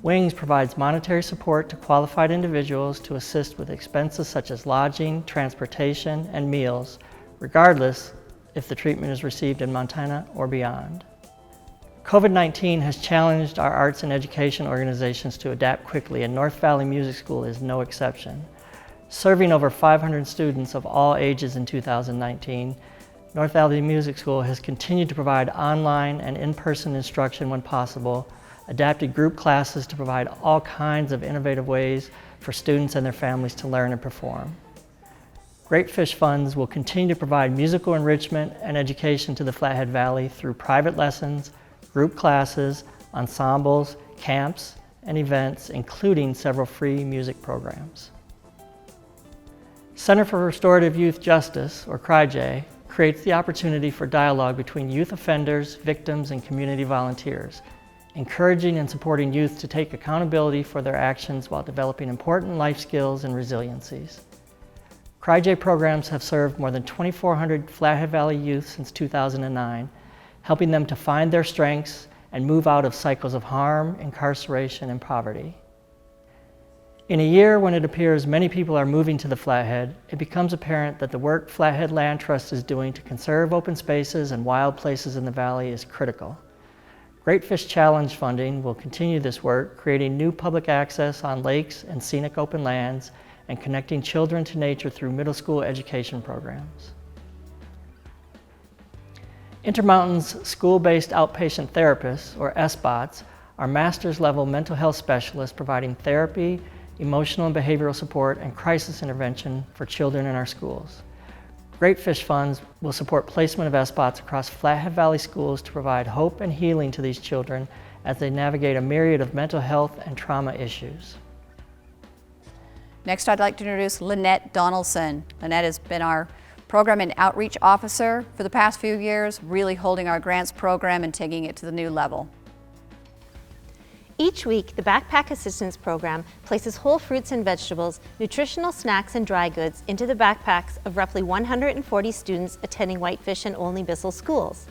WINGS provides monetary support to qualified individuals to assist with expenses such as lodging, transportation, and meals, regardless if the treatment is received in Montana or beyond. COVID-19 has challenged our arts and education organizations to adapt quickly, and North Valley Music School is no exception. Serving over 500 students of all ages in 2019, North Valley Music School has continued to provide online and in-person instruction when possible, adapted group classes to provide all kinds of innovative ways for students and their families to learn and perform. Great Fish Funds will continue to provide musical enrichment and education to the Flathead Valley through private lessons, group classes, ensembles, camps, and events, including several free music programs. Center for Restorative Youth Justice, or CRYJ, creates the opportunity for dialogue between youth offenders, victims, and community volunteers, encouraging and supporting youth to take accountability for their actions while developing important life skills and resiliencies. CRYJ programs have served more than 2,400 Flathead Valley youth since 2009, helping them to find their strengths and move out of cycles of harm, incarceration, and poverty. In a year when it appears many people are moving to the Flathead, it becomes apparent that the work Flathead Land Trust is doing to conserve open spaces and wild places in the valley is critical. Great Fish Challenge funding will continue this work, creating new public access on lakes and scenic open lands, and connecting children to nature through middle school education programs. Intermountain's school-based outpatient therapists, or SBOTs, are master's level mental health specialists providing therapy, emotional and behavioral support, and crisis intervention for children in our schools. Great Fish Funds will support placement of SBOTs across Flathead Valley schools to provide hope and healing to these children as they navigate a myriad of mental health and trauma issues. Next, I'd like to introduce Lynnette Donaldson. Lynnette has been our Program and Outreach Officer for the past few years, really holding our grants program and taking it to the new level. Each week, the Backpack Assistance Program places whole fruits and vegetables, nutritional snacks, and dry goods into the backpacks of roughly 140 students attending Whitefish and Olney Bissell schools.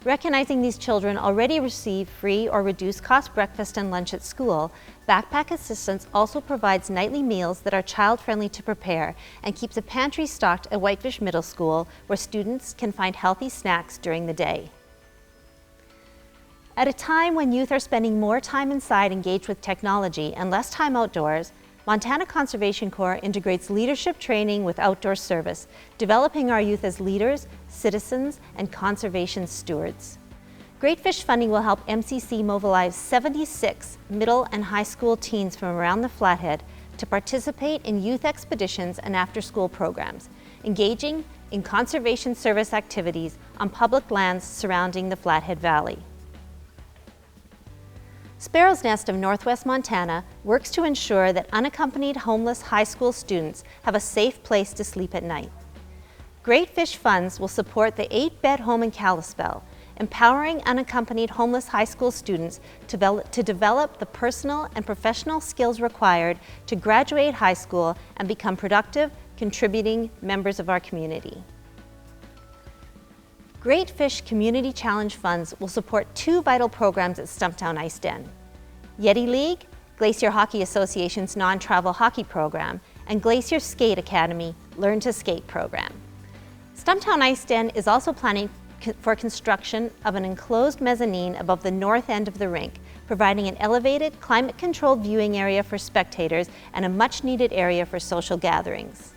Recognizing these children already receive free or reduced cost breakfast and lunch at school, Backpack Assistance also provides nightly meals that are child-friendly to prepare and keeps a pantry stocked at Whitefish Middle School where students can find healthy snacks during the day. At a time when youth are spending more time inside engaged with technology and less time outdoors, Montana Conservation Corps integrates leadership training with outdoor service, developing our youth as leaders, citizens, and conservation stewards. Great Fish funding will help MCC mobilize 76 middle and high school teens from around the Flathead to participate in youth expeditions and after-school programs, engaging in conservation service activities on public lands surrounding the Flathead Valley. Sparrow's Nest of Northwest Montana works to ensure that unaccompanied homeless high school students have a safe place to sleep at night. Great Fish Funds will support the 8-bed home in Kalispell, empowering unaccompanied homeless high school students to develop the personal and professional skills required to graduate high school and become productive, contributing members of our community. Great Fish Community Challenge funds will support 2 vital programs at Stumptown Ice Den: Yeti League, Glacier Hockey Association's non-travel hockey program, and Glacier Skate Academy Learn to Skate program. Stumptown Ice Den is also planning for construction of an enclosed mezzanine above the north end of the rink, providing an elevated, climate-controlled viewing area for spectators and a much-needed area for social gatherings.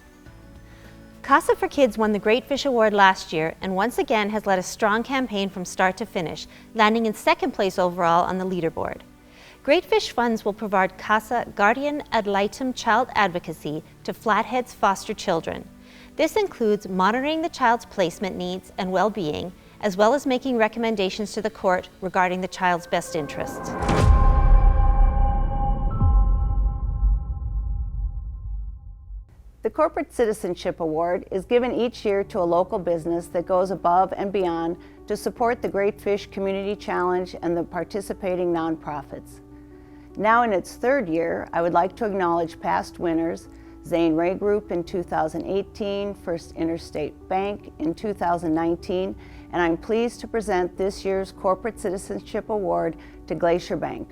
Casa for Kids won the Great Fish Award last year and once again has led a strong campaign from start to finish, landing in 2nd place overall on the leaderboard. Great Fish Funds will provide Casa Guardian Ad Litem child advocacy to Flathead's foster children. This includes monitoring the child's placement needs and well-being, as well as making recommendations to the court regarding the child's best interests. The Corporate Citizenship Award is given each year to a local business that goes above and beyond to support the Great Fish Community Challenge and the participating nonprofits. Now in its 3rd year, I would like to acknowledge past winners: Zane Ray Group in 2018, First Interstate Bank in 2019, and I'm pleased to present this year's Corporate Citizenship Award to Glacier Bank.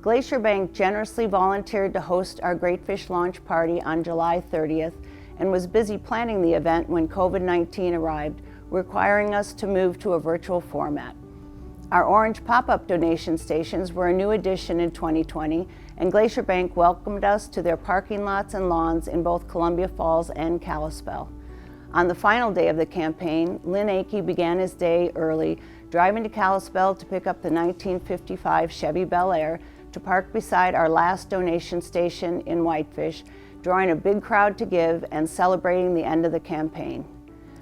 Glacier Bank generously volunteered to host our Great Fish launch party on July 30th and was busy planning the event when COVID-19 arrived, requiring us to move to a virtual format. Our orange pop-up donation stations were a new addition in 2020, and Glacier Bank welcomed us to their parking lots and lawns in both Columbia Falls and Kalispell. On the final day of the campaign, Lynn Akey began his day early, driving to Kalispell to pick up the 1955 Chevy Bel Air to park beside our last donation station in Whitefish, drawing a big crowd to give and celebrating the end of the campaign.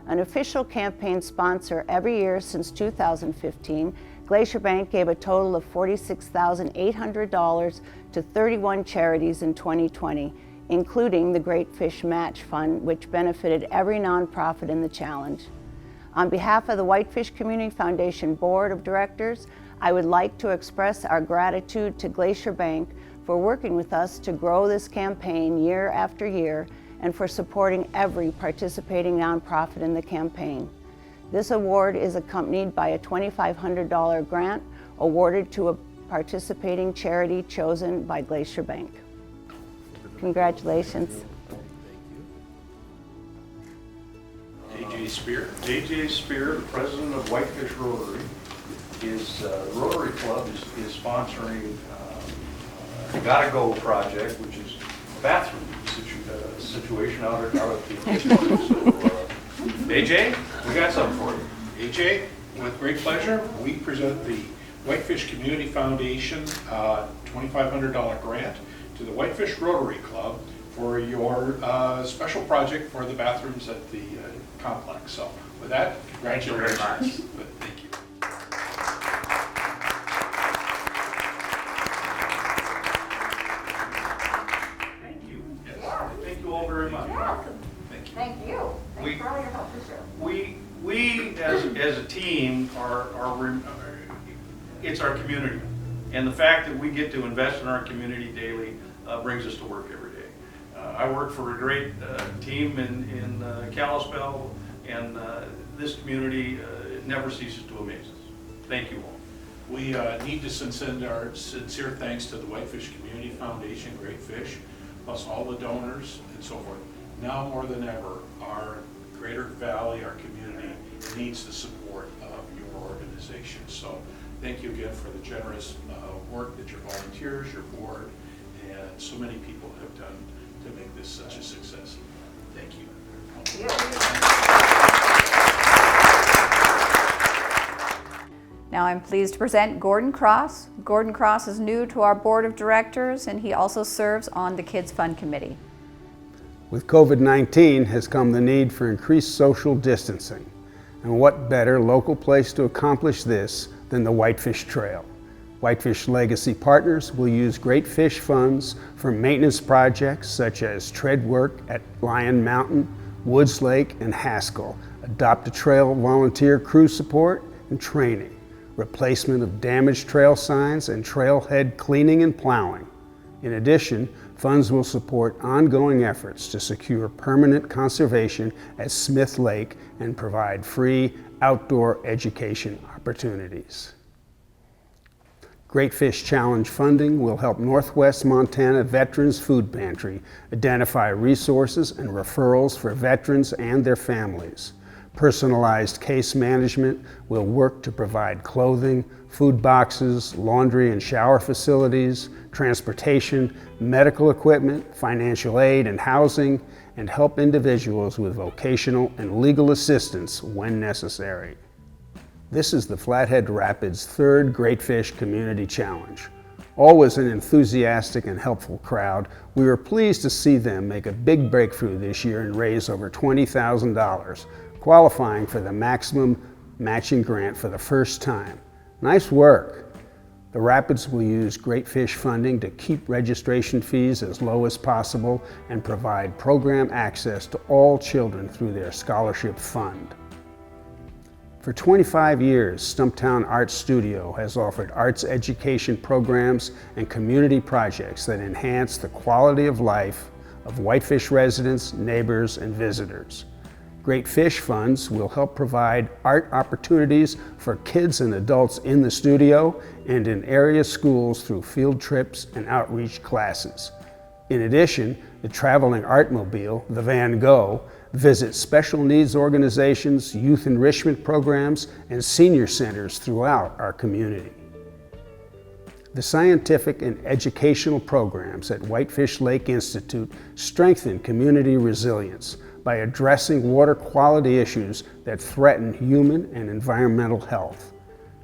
An official campaign sponsor every year since 2015, Glacier Bank gave a total of $46,800 to 31 charities in 2020, including the Great Fish Match Fund, which benefited every nonprofit in the challenge. On behalf of the Whitefish Community Foundation Board of Directors, I would like to express our gratitude to Glacier Bank for working with us to grow this campaign year after year and for supporting every participating nonprofit in the campaign. This award is accompanied by a $2,500 grant awarded to a participating charity chosen by Glacier Bank. Congratulations. J.J. Spear. J.J. Spear, the president of Whitefish Rotary, the Rotary Club is sponsoring the Gotta Go project, which is a bathroom situation out at the fish market. So, AJ, we got something for you. AJ, with great pleasure, we present the Whitefish Community Foundation $2,500 grant to the Whitefish Rotary Club for your special project for the bathrooms at the complex. So with with that, congratulations. Thank you very much. Thank you. We as a team it's our community, and the fact that we get to invest in our community daily brings us to work every day. I work for a great team in Kalispell, and this community never ceases to amaze us. Thank you all. We need to send our sincere thanks to the Whitefish Community Foundation, Great Fish, plus all the donors and so forth. Now more than ever, our Greater Valley, our community, needs the support of your organization. So thank you again for the generous work that your volunteers, your board, and so many people have done to make this such a success. Thank you. Now I'm pleased to present Gordon Cross. Gordon Cross is new to our board of directors, and he also serves on the Kids Fund Committee. With COVID-19 has come the need for increased social distancing. And what better local place to accomplish this than the Whitefish Trail? Whitefish Legacy Partners will use Great Fish funds for maintenance projects such as tread work at Lion Mountain, Woods Lake, and Haskell, adopt a trail volunteer crew support and training, replacement of damaged trail signs, and trailhead cleaning and plowing. In addition, funds will support ongoing efforts to secure permanent conservation at Smith Lake and provide free outdoor education opportunities. Great Fish Challenge funding will help Northwest Montana Veterans Food Pantry identify resources and referrals for veterans and their families. Personalized case management will work to provide clothing, food boxes, laundry and shower facilities, transportation, medical equipment, financial aid and housing, and help individuals with vocational and legal assistance when necessary. This is the Flathead Rapids' third Great Fish Community Challenge. Always an enthusiastic and helpful crowd, we were pleased to see them make a big breakthrough this year and raise over $20,000, qualifying for the maximum matching grant for the first time. Nice work. The Rapids will use Great Fish funding to keep registration fees as low as possible and provide program access to all children through their scholarship fund. For 25 years, Stumptown Art Studio has offered arts education programs and community projects that enhance the quality of life of Whitefish residents, neighbors, and visitors. Great Fish funds will help provide art opportunities for kids and adults in the studio and in area schools through field trips and outreach classes. In addition, the traveling Artmobile, the Van Gogh, visits special needs organizations, youth enrichment programs, and senior centers throughout our community. The scientific and educational programs at Whitefish Lake Institute strengthen community resilience by addressing water quality issues that threaten human and environmental health.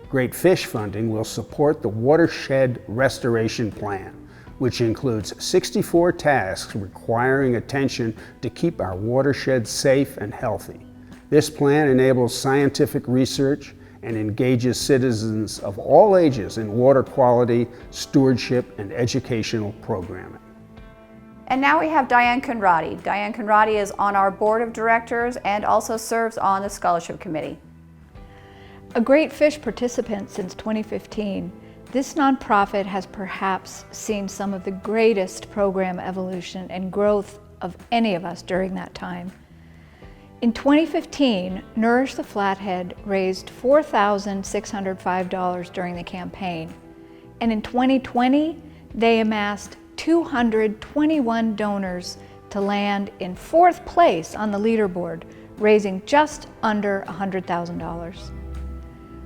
Great Fish funding will support the Watershed Restoration Plan, which includes 64 tasks requiring attention to keep our watershed safe and healthy. This plan enables scientific research and engages citizens of all ages in water quality, stewardship, and educational programming. And now we have Diane Conradi. Diane Conradi is on our board of directors and also serves on the scholarship committee. A Great Fish participant since 2015, this nonprofit has perhaps seen some of the greatest program evolution and growth of any of us during that time. In 2015, Nourish the Flathead raised $4,605 during the campaign, and in 2020, they amassed 221 donors to land in 4th place on the leaderboard, raising just under $100,000.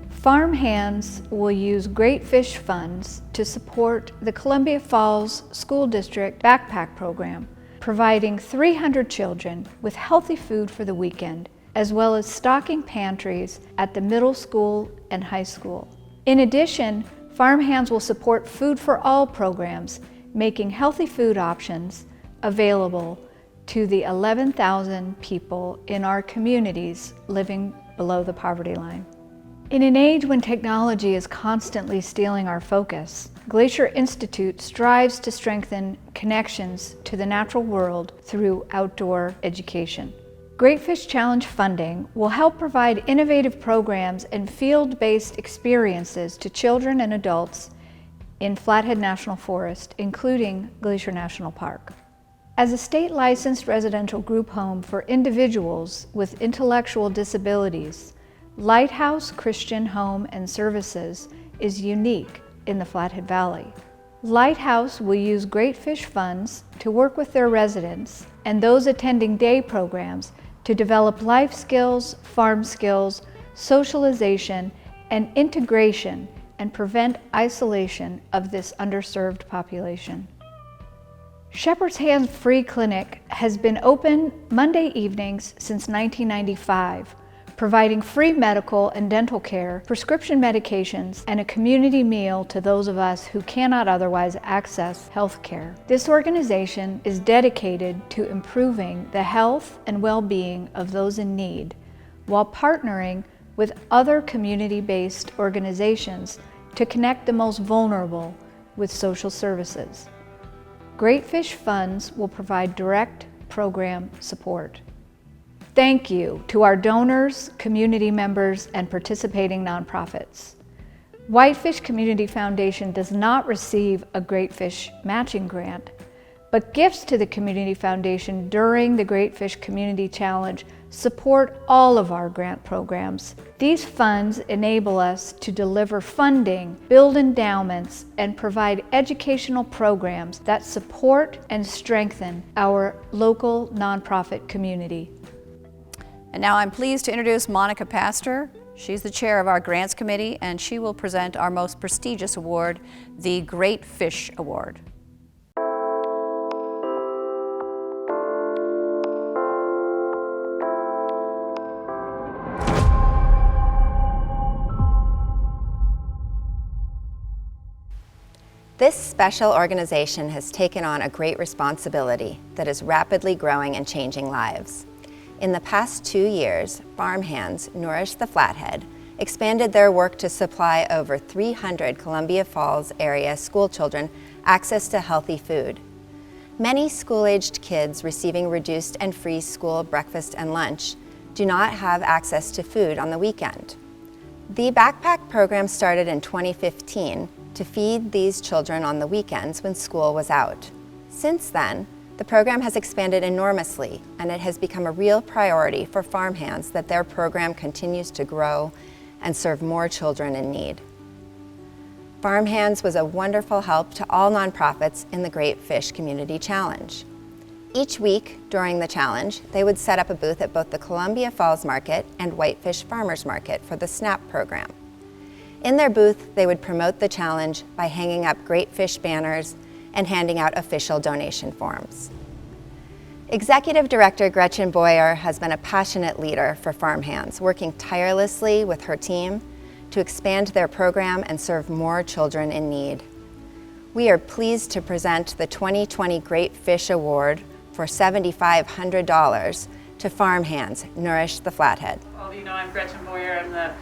Farmhands will use Great Fish funds to support the Columbia Falls School District Backpack Program, providing 300 children with healthy food for the weekend, as well as stocking pantries at the middle school and high school. In addition, Farmhands will support Food for All programs, making healthy food options available to the 11,000 people in our communities living below the poverty line. In an age when technology is constantly stealing our focus, Glacier Institute strives to strengthen connections to the natural world through outdoor education. Great Fish Challenge funding will help provide innovative programs and field-based experiences to children and adults in Flathead National Forest, including Glacier National Park. As a state-licensed residential group home for individuals with intellectual disabilities, Lighthouse Christian Home and Services is unique in the Flathead Valley. Lighthouse will use Great Fish funds to work with their residents and those attending day programs to develop life skills, farm skills, socialization, and integration, and prevent isolation of this underserved population. Shepherd's Hands Free Clinic has been open Monday evenings since 1995, providing free medical and dental care, prescription medications, and a community meal to those of us who cannot otherwise access health care. This organization is dedicated to improving the health and well-being of those in need, while partnering with other community-based organizations to connect the most vulnerable with social services. Great Fish funds will provide direct program support. Thank you to our donors, community members, and participating nonprofits. Whitefish Community Foundation does not receive a Great Fish matching grant, but gifts to the Community Foundation during the Great Fish Community Challenge support all of our grant programs. These funds enable us to deliver funding, build endowments, and provide educational programs that support and strengthen our local nonprofit community. And now I'm pleased to introduce Monica Pastor. She's the chair of our Grants Committee, and she will present our most prestigious award, the Great Fish Award. This special organization has taken on a great responsibility that is rapidly growing and changing lives. In the past 2 years, Farmhands Nourish the Flathead expanded their work to supply over 300 Columbia Falls area school children access to healthy food. Many school-aged kids receiving reduced and free school breakfast and lunch do not have access to food on the weekend. The backpack program started in 2015 to feed these children on the weekends when school was out. Since then, the program has expanded enormously, and it has become a real priority for Farmhands that their program continues to grow and serve more children in need. Farmhands was a wonderful help to all nonprofits in the Great Fish Community Challenge. Each week during the challenge, they would set up a booth at both the Columbia Falls Market and Whitefish Farmers Market for the SNAP program. In their booth, they would promote the challenge by hanging up Great Fish banners and handing out official donation forms. Executive Director Gretchen Boyer has been a passionate leader for Farmhands, working tirelessly with her team to expand their program and serve more children in need. We are pleased to present the 2020 Great Fish Award for $7,500 to Farmhands Nourish the Flathead. Well, you know, I'm Gretchen Boyer. I'm the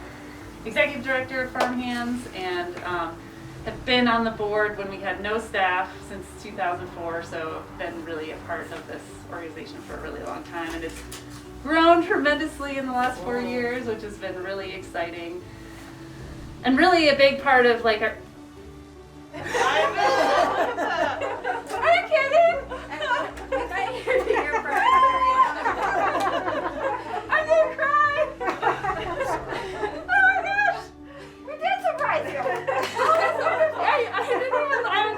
Executive Director of Farmhands, and have been on the board when we had no staff since 2004, so I've been really a part of this organization for a really long time, and it's grown tremendously in the last 4 years, which has been really exciting, and really a big part of like our... Are you kidding? I'm gonna cry! I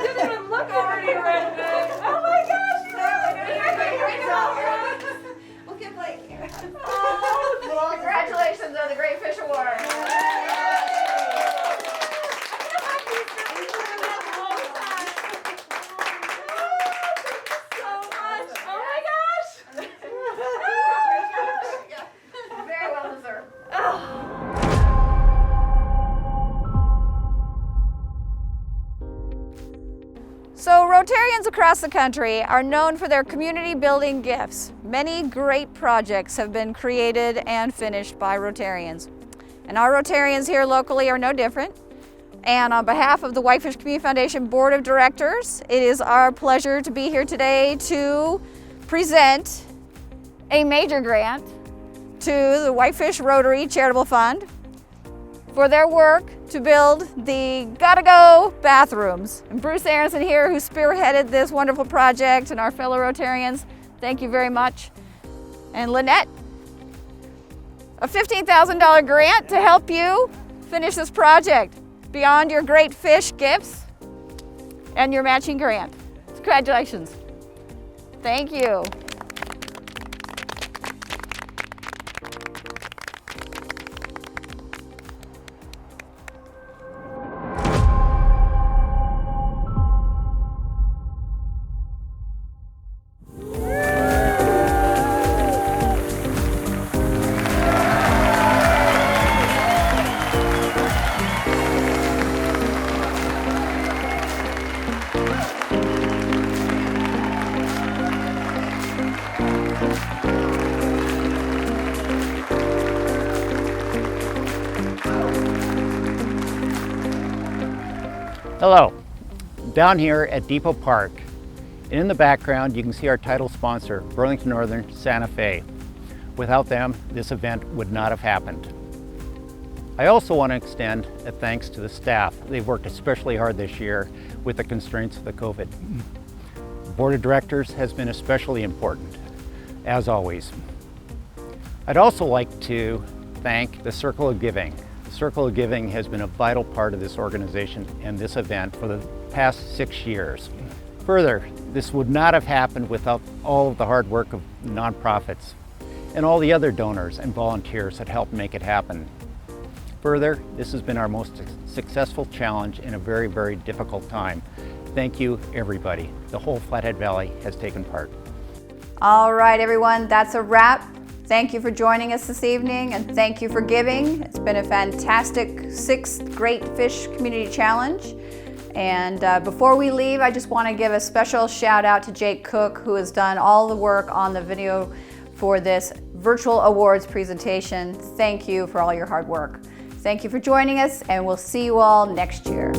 didn't even look over you right then. Oh my gosh! We'll get Blake here. Oh, congratulations on the Great Fish Award. Very well deserved. So Rotarians across the country are known for their community building gifts. Many great projects have been created and finished by Rotarians. And our Rotarians here locally are no different. And on behalf of the Whitefish Community Foundation Board of Directors, it is our pleasure to be here today to present a major grant to the Whitefish Rotary Charitable Fund for their work to build the Gotta Go bathrooms. And Bruce Aronson here, who spearheaded this wonderful project, and our fellow Rotarians, thank you very much. And Lynnette, a $15,000 grant to help you finish this project beyond your great fish gifts and your matching grant. Congratulations. Thank you. Hello, down here at Depot Park, and in the background you can see our title sponsor, Burlington Northern Santa Fe. Without them, this event would not have happened. I also want to extend a thanks to the staff. They've worked especially hard this year with the constraints of the COVID. The Board of Directors has been especially important, as always. I'd also like to thank the Circle of Giving. The Circle of Giving has been a vital part of this organization and this event for the past 6 years. Further, this would not have happened without all of the hard work of nonprofits and all the other donors and volunteers that helped make it happen. Further, this has been our most successful challenge in a very, very difficult time. Thank you, everybody. The whole Flathead Valley has taken part. All right, everyone, that's a wrap. Thank you for joining us this evening, and thank you for giving. It's been a fantastic 6th Great Fish Community Challenge. And before we leave, I just want to give a special shout out to Jake Cook, who has done all the work on the video for this virtual awards presentation. Thank you for all your hard work. Thank you for joining us, and we'll see you all next year.